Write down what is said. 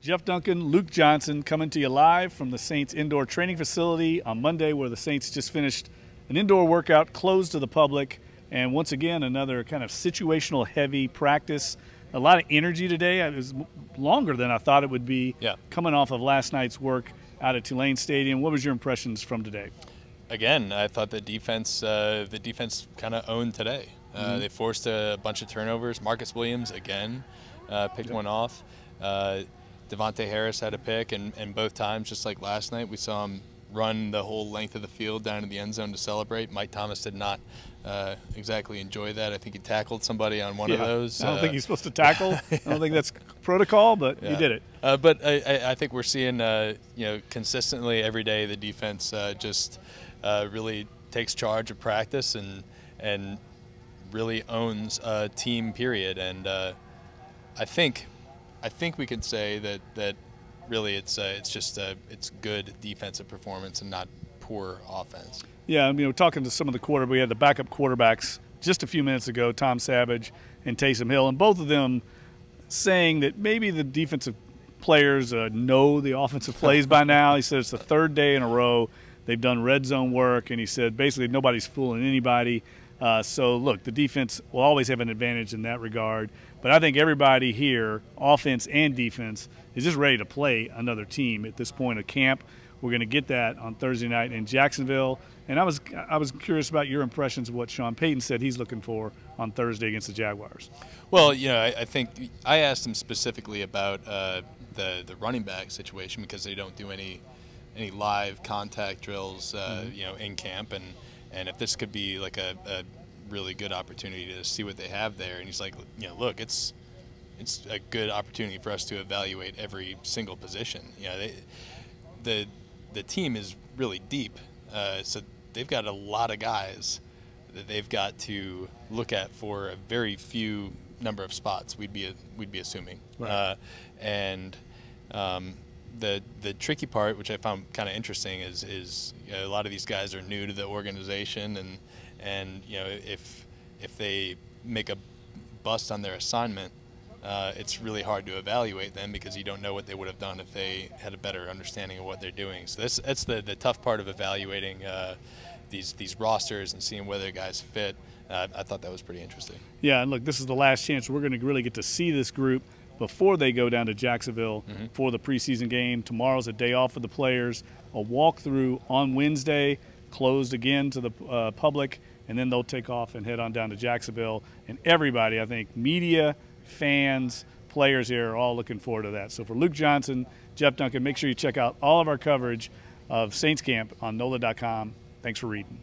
Jeff Duncan, Luke Johnson coming to you live from the Saints indoor training facility on Monday, where the Saints just finished an indoor workout closed to the public. And once again, another kind of situational heavy practice. A lot of energy today. It was longer than I thought it would be, coming off of last night's work out at Tulane Stadium. What was your impressions from today? Again, I thought the defense kind of owned today. They forced a bunch of turnovers. Marcus Williams, again, picked one off. Devontae Harris had a pick, and both times, just like last night, we saw him run the whole length of the field down to the end zone to celebrate. Mike Thomas did not exactly enjoy that. I think he tackled somebody on one of those. I don't think he's supposed to tackle. I don't think that's protocol, but he did it. But I think we're seeing, consistently every day the defense just really takes charge of practice and really owns a team period. And I think we can say that really it's good defensive performance and not poor offense. Yeah, talking to some of the we had the backup quarterbacks just a few minutes ago, Tom Savage and Taysom Hill, and both of them saying that maybe the defensive players know the offensive plays by now. He said it's the third day in a row they've done red zone work, and he said basically nobody's fooling anybody. So, look, the defense will always have an advantage in that regard. But I think everybody here, offense and defense, is just ready to play another team at this point of camp. We're going to get that on Thursday night in Jacksonville. And I was curious about your impressions of what Sean Payton said he's looking for on Thursday against the Jaguars. Well, I think I asked him specifically about the running back situation, because they don't do any live contact drills, in camp, and if this could be like a really good opportunity to see what they have there. And he's like, look, it's a good opportunity for us to evaluate every single position. The team is really deep, so they've got a lot of guys that they've got to look at for a very few number of spots. We'd be assuming, right. The tricky part, which I found kind of interesting, is a lot of these guys are new to the organization, and if they make a bust on their assignment, it's really hard to evaluate them, because you don't know what they would have done if they had a better understanding of what they're doing. So that's the tough part of evaluating these rosters and seeing whether guys fit. I thought that was pretty interesting. Yeah, and look, this is the last chance we're going to really get to see this group before they go down to Jacksonville for the preseason game. Tomorrow's a day off for the players. A walkthrough on Wednesday, closed again to the public, and then they'll take off and head on down to Jacksonville. And everybody, I think, media, fans, players here are all looking forward to that. So for Luke Johnson, Jeff Duncan, make sure you check out all of our coverage of Saints Camp on NOLA.com. Thanks for reading.